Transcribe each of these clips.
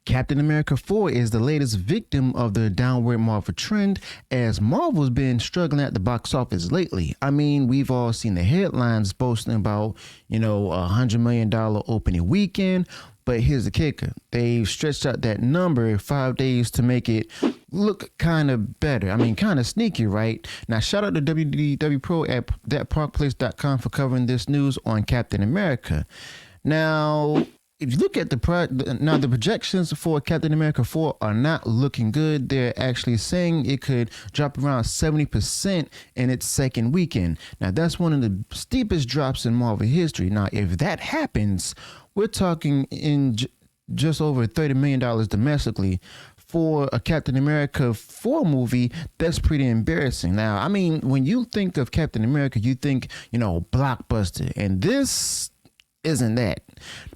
Captain America 4 is the latest victim of the downward Marvel trend, as Marvel's been struggling at the box office lately. I mean, we've all seen the headlines boasting about, $100 million opening weekend. But here's the kicker. They've stretched out that number 5 days to make it look kind of better. I mean, kind of sneaky, right? Now, shout out to WDW Pro at thatparkplace.com for covering this news on Captain America. Now, if you look at the projections for Captain America 4 are not looking good. They're actually saying it could drop around 70% in its second weekend. Now, that's one of the steepest drops in Marvel history. Now, if that happens, we're talking in just over $30 million domestically for a Captain America 4 movie. That's pretty embarrassing. Now, I mean, when you think of Captain America, you think, blockbuster. And this isn't that.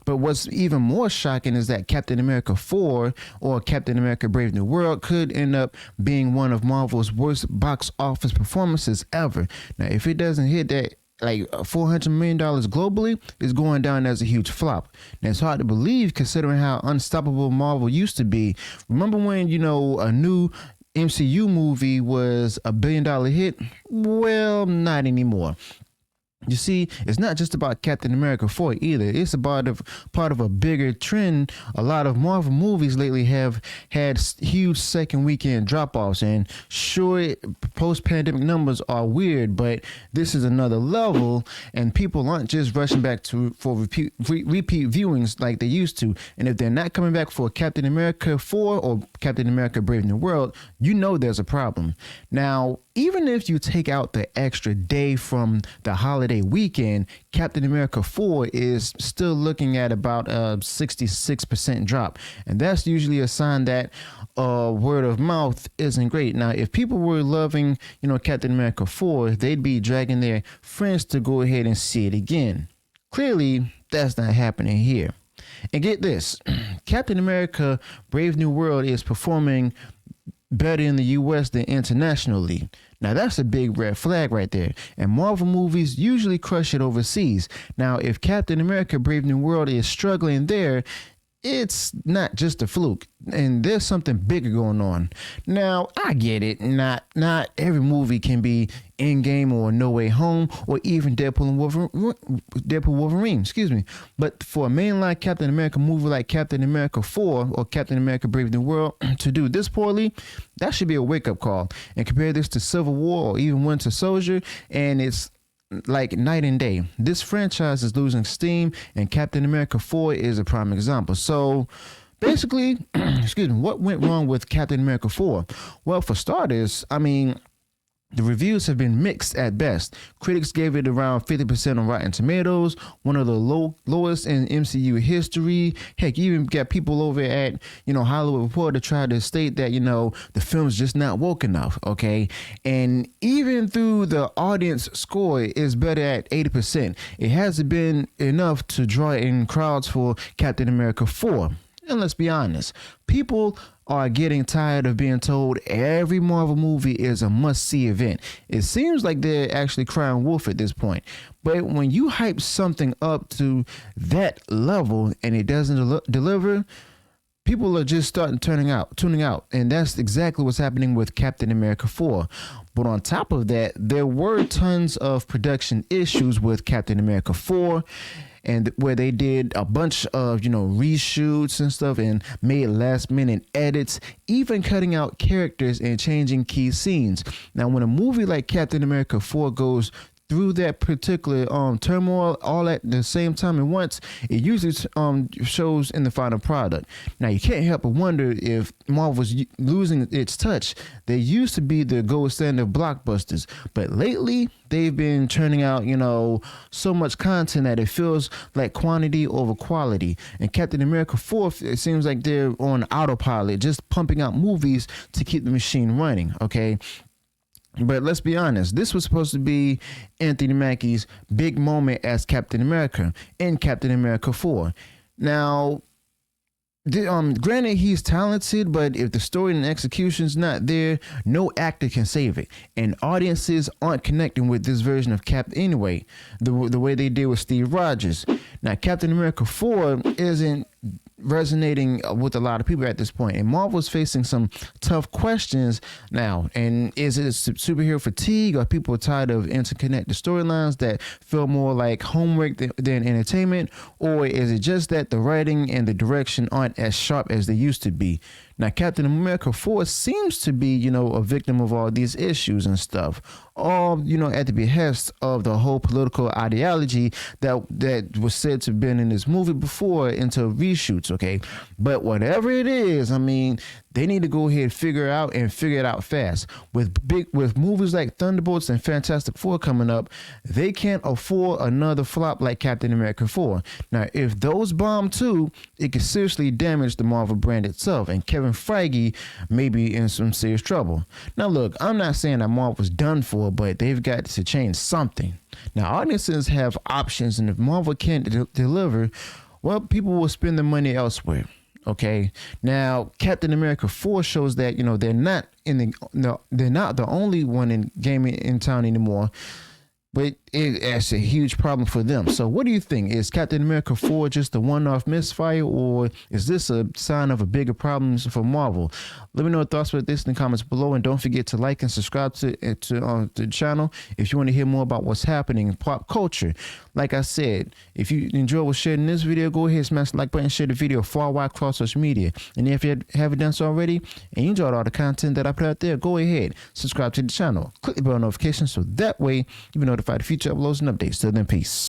But what's even more shocking is that Captain America 4 or Captain America Brave New World could end up being one of Marvel's worst box office performances ever. Now, if it doesn't hit that like $400 million globally, it's going down as a huge flop. Now, it's hard to believe considering how unstoppable Marvel used to be. Remember when, a new MCU movie was a $1 billion hit? Well, not anymore. You see, it's not just about Captain America 4 either. It's about part of a bigger trend. A lot of Marvel movies lately have had huge second weekend drop-offs. And sure, post-pandemic numbers are weird, but this is another level. And people aren't just rushing back for repeat viewings like they used to. And if they're not coming back for Captain America 4 or Captain America Brave New World, there's a problem. Now, even if you take out the extra day from the holiday weekend, Captain America 4 is still looking at about a 66% drop. And that's usually a sign that word of mouth isn't great. Now, if people were loving, Captain America 4, they'd be dragging their friends to go ahead and see it again. Clearly, that's not happening here. And get this, Captain America Brave New World is performing better in the US than internationally. Now, that's a big red flag right there. And Marvel movies usually crush it overseas. Now, if Captain America Brave New World is struggling there, it's not just a fluke, and there's something bigger going on. Now, I get it. Not every movie can be Endgame or No Way Home or even Deadpool Wolverine, But for a mainline Captain America movie like Captain America 4 or Captain America Brave New World to do this poorly, that should be a wake-up call. And compare this to Civil War or even Winter Soldier, and it's like night and day. This franchise is losing steam, and Captain America 4 is a prime example. So basically, what went wrong with Captain America 4? Well, for starters, the reviews have been mixed at best. Critics gave it around 50% on Rotten Tomatoes, one of the lowest in MCU history. Heck, you even got people over at, Hollywood Reporter try to state that, the film's just not woke enough, okay? And even through the audience score is better at 80%, it hasn't been enough to draw in crowds for Captain America 4. And let's be honest, people are getting tired of being told every Marvel movie is a must-see event. It seems like they're actually crying wolf at this point. But when you hype something up to that level and it doesn't deliver, people are just tuning out. And that's exactly what's happening with Captain America 4. But on top of that, there were tons of production issues with Captain America 4. And where they did a bunch of, reshoots and stuff and made last minute edits, even cutting out characters and changing key scenes. Now, when a movie like Captain America 4 goes through that particular turmoil all at the same time at once, it usually shows in the final product. Now, you can't help but wonder if Marvel's losing its touch. They used to be the gold standard of blockbusters, but lately they've been churning out, so much content that it feels like quantity over quality. And Captain America 4, it seems like they're on autopilot, just pumping out movies to keep the machine running, okay? But let's be honest, this was supposed to be Anthony Mackie's big moment as Captain America in Captain America 4. Now, granted, he's talented, but if the story and execution's not there, no actor can save it. And audiences aren't connecting with this version of Cap anyway, the way they did with Steve Rogers. Now, Captain America 4 isn't resonating with a lot of people at this point. And Marvel's facing some tough questions now. And is it superhero fatigue? Are people tired of interconnected storylines that feel more like homework than entertainment? Or is it just that the writing and the direction aren't as sharp as they used to be? Now, Captain America 4 seems to be, a victim of all these issues and stuff. All, at the behest of the whole political ideology that was said to have been in this movie before into reshoots, okay? But whatever it is, they need to go ahead and figure it out fast. With movies like Thunderbolts and Fantastic Four coming up, they can't afford another flop like Captain America 4. Now, if those bomb too, it could seriously damage the Marvel brand itself, and Kevin Feige may be in some serious trouble. Now, look, I'm not saying that Marvel's done for, but they've got to change something. Now, audiences have options, and if Marvel can't deliver, well, people will spend their money elsewhere. Okay. Now, Captain America 4 shows that they're not they're not the only one in gaming in town anymore. But it's a huge problem for them. So what do you think? Is Captain America 4 just a one-off misfire, or is this a sign of a bigger problem for Marvel? Let me know your thoughts about this in the comments below, and don't forget to like and subscribe to the channel if you want to hear more about what's happening in pop culture. Like I said, if you enjoy what's shared in this video, go ahead, smash the like button, share the video far wide across social media. And if you haven't done so already and you enjoyed all the content that I put out there, go ahead, subscribe to the channel, click the bell notification so that way you'll be notified of future uploads and updates. Till then, peace.